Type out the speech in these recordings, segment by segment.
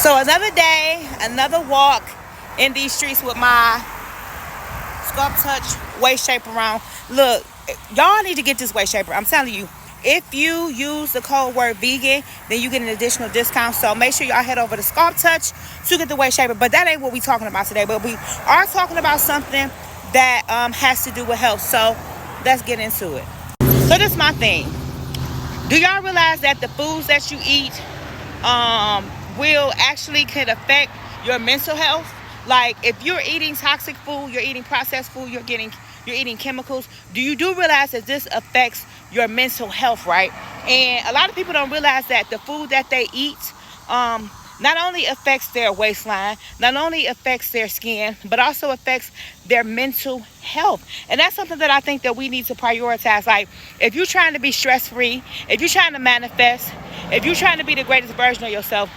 So another day, another walk in these streets with my Sculpt Touch waist shaper on. Look, y'all need to get this waist shaper. I'm telling you, if you use the code word vegan, then you get an additional discount. So make sure y'all head over to Sculpt Touch to get the waist shaper. But that ain't what we talking about today. But we are talking about something that has to do with health. So let's get into it. So this is my thing. Do y'all realize that the foods that you eat will actually could affect your mental health? Like if you're eating toxic food, you're eating processed food, you're eating chemicals. Do realize that this affects your mental health, right? And a lot of people don't realize that the food that they eat not only affects their waistline, not only affects their skin, but also affects their mental health. And that's something that I think that we need to prioritize. Like if you're trying to be stress-free, if you're trying to manifest, if you're trying to be the greatest version of yourself,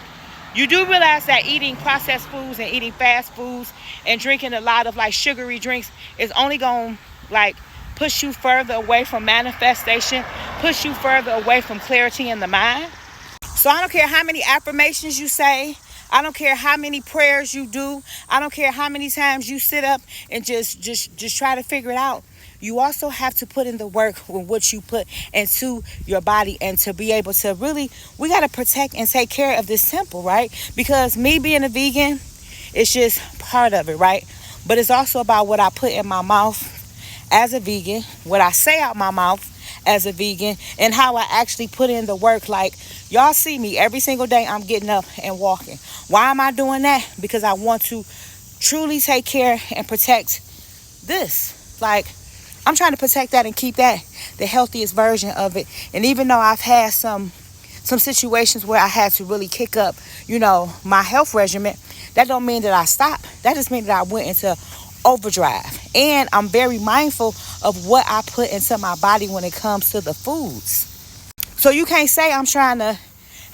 you do realize that eating processed foods and eating fast foods and drinking a lot of like sugary drinks is only going to like push you further away from manifestation, push you further away from clarity in the mind. So I don't care how many affirmations you say. I don't care how many prayers you do. I don't care how many times you sit up and just try to figure it out. You also have to put in the work with what you put into your body, and to be able to really, we got to protect and take care of this temple, right? Because me being a vegan, it's just part of it, right? But it's also about what I put in my mouth as a vegan, what I say out my mouth as a vegan, and how I actually put in the work. Like y'all see me every single day, I'm getting up and walking. Why am I doing that? Because I want to truly take care and protect this. Like I'm trying to protect that and keep that the healthiest version of it. And even though I've had some situations where I had to really kick up, my health regimen, that don't mean that I stopped. That just means that I went into overdrive. And I'm very mindful of what I put into my body when it comes to the foods. So you can't say I'm trying to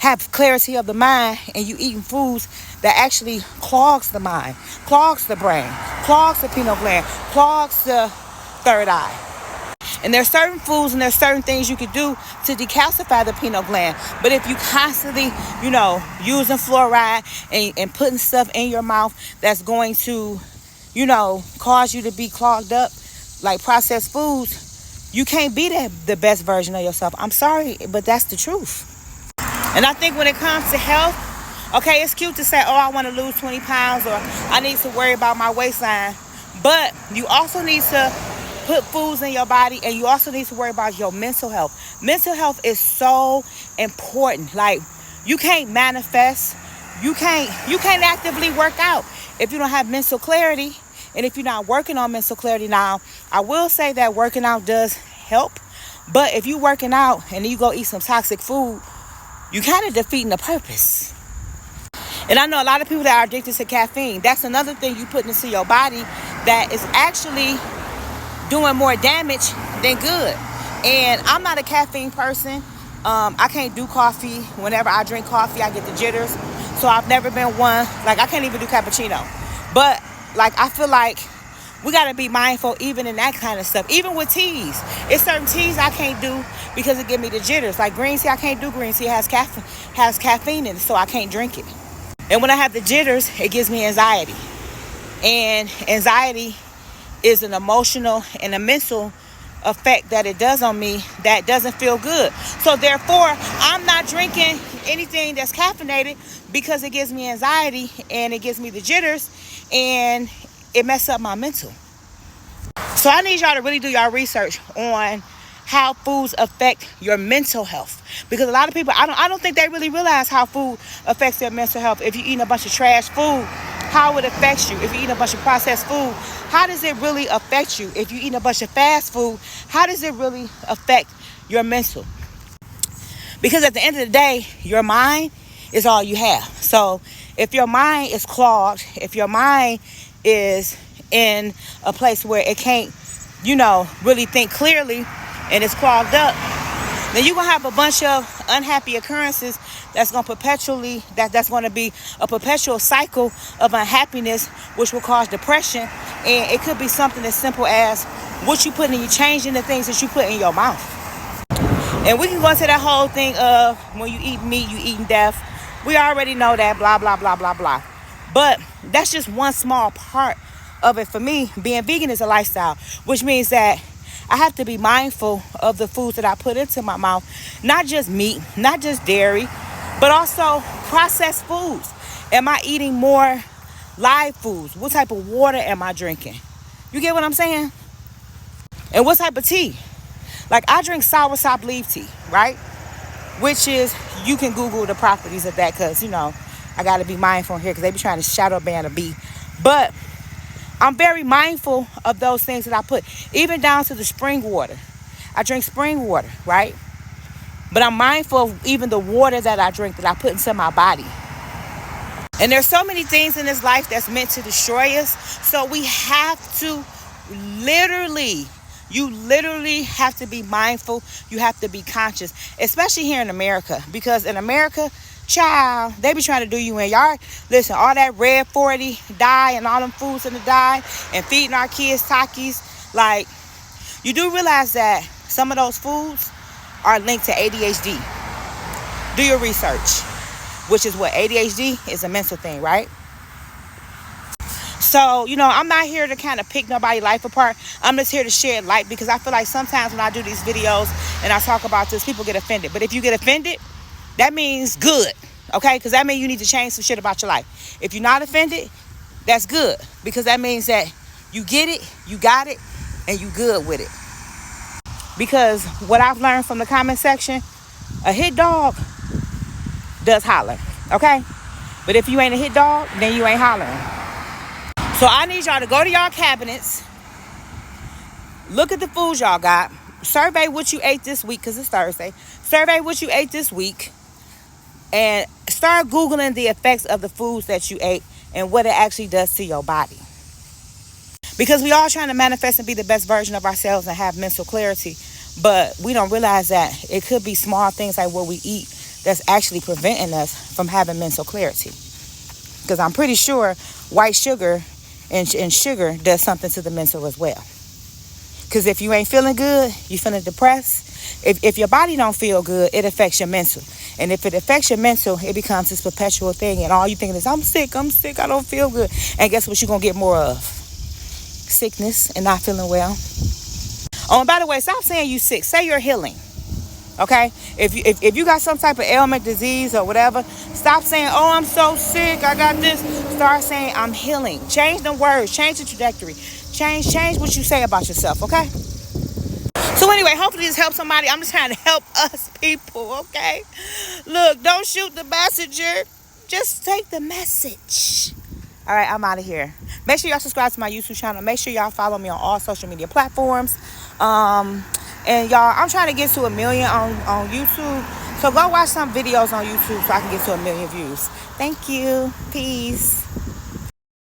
have clarity of the mind and you eating foods that actually clogs the mind, clogs the brain, clogs the pineal gland, clogs the third eye. And there's certain foods and there's certain things you could do to decalcify the pineal gland. But if you constantly, using fluoride and putting stuff in your mouth that's going to, cause you to be clogged up, like processed foods, you can't be the best version of yourself. I'm sorry, but that's the truth. And I think when it comes to health, okay, it's cute to say, oh, I want to lose 20 pounds or I need to worry about my waistline. But you also need to put foods in your body, and you also need to worry about your mental health. Mental health is so important. Like you can't manifest, you can't actively work out if you don't have mental clarity, and if you're not working on mental clarity. Now, I will say that working out does help, but if you're working out and then you go eat some toxic food, you kind of defeating the purpose. And I know a lot of people that are addicted to caffeine. That's another thing you put into your body that is actually doing more damage than good. And I'm not a caffeine person. I can't do coffee. Whenever I drink coffee, I get the jitters. So I've never been one. Like I can't even do cappuccino. But like I feel like we got to be mindful even in that kind of stuff. Even with teas. It's certain teas I can't do because it give me the jitters. Like green tea, I can't do green tea. It has caffeine in it, so I can't drink it. And when I have the jitters, it gives me anxiety. And anxiety is an emotional and a mental effect that it does on me that doesn't feel good. So therefore, I'm not drinking anything that's caffeinated because it gives me anxiety and it gives me the jitters and it messes up my mental. So I need y'all to really do y'all research on how foods affect your mental health, because a lot of people, I don't think they really realize how food affects their mental health. If you're eating a bunch of trash food, how it affects you. If you're eating a bunch of processed food, how does it really affect you? If you're eating a bunch of fast food, how does it really affect your mental? Because at the end of the day, your mind is all you have. So if your mind is clogged, if your mind is in a place where it can't, really think clearly, and it's clogged up, then you're going to have a bunch of unhappy occurrences that's going to perpetually, that's going to be a perpetual cycle of unhappiness, which will cause depression. And it could be something as simple as what you put in, you changing the things that you put in your mouth. And we can go into that whole thing of when you eat meat, you eating death. We already know that, blah, blah, blah, blah, blah. But that's just one small part of it for me. Being vegan is a lifestyle, which means that I have to be mindful of the foods that I put into my mouth. Not just meat, not just dairy, but also processed foods. Am I eating more live foods? What type of water am I drinking? You get what I'm saying? And what type of tea? Like, I drink soursop leaf tea, right? Which is, you can Google the properties of that, because, I got to be mindful here because they be trying to shadow ban a bee. But I'm very mindful of those things that I put, even down to the spring water. I drink spring water, right? But I'm mindful of even the water that I drink, that I put into my body. And there's so many things in this life that's meant to destroy us. So we have to you literally have to be mindful. You have to be conscious, especially here in America. Because in America, child, they be trying to do you in. Y'all, listen, all that red 40 dye and all them foods in the dye and feeding our kids Takis. Like, you do realize that some of those foods are linked to ADHD. Do your research, which is what ADHD is, a mental thing, right? So, I'm not here to kind of pick nobody's life apart. I'm just here to shed light, because I feel like sometimes when I do these videos and I talk about this, people get offended. But if you get offended, that means good, okay? Because that means you need to change some shit about your life. If you're not offended, that's good, because that means that you get it, you got it, and you good with it. Because what I've learned from the comment section, a hit dog does holler, okay? But if you ain't a hit dog, then you ain't hollering. So I need y'all to go to y'all cabinets, look at the foods y'all got, survey what you ate this week, because it's Thursday. Survey what you ate this week, and start Googling the effects of the foods that you ate and what it actually does to your body. Because we all trying to manifest and be the best version of ourselves and have mental clarity, but we don't realize that it could be small things like what we eat that's actually preventing us from having mental clarity. Because I'm pretty sure white sugar and sugar does something to the mental as well. Because if you ain't feeling good, you feeling depressed. If your body don't feel good, it affects your mental. And if it affects your mental, it becomes this perpetual thing. And all you thinking is, I'm sick, I don't feel good. And guess what you're going to get more of? Sickness and not feeling well. Oh, and by the way, stop saying you sick. Say you're healing. Okay? If you got some type of ailment, disease, or whatever, stop saying, oh, I'm so sick, I got this. Start saying, I'm healing. Change the words. Change the trajectory. Change what you say about yourself, okay? So anyway, hopefully this helps somebody. I'm just trying to help us people, okay? Look, don't shoot the messenger. Just take the message. All right, I'm out of here. Make sure y'all subscribe to my YouTube channel. Make sure y'all follow me on all social media platforms. And y'all, I'm trying to get to 1 million on YouTube. So go watch some videos on YouTube so I can get to 1 million views. Thank you. Peace.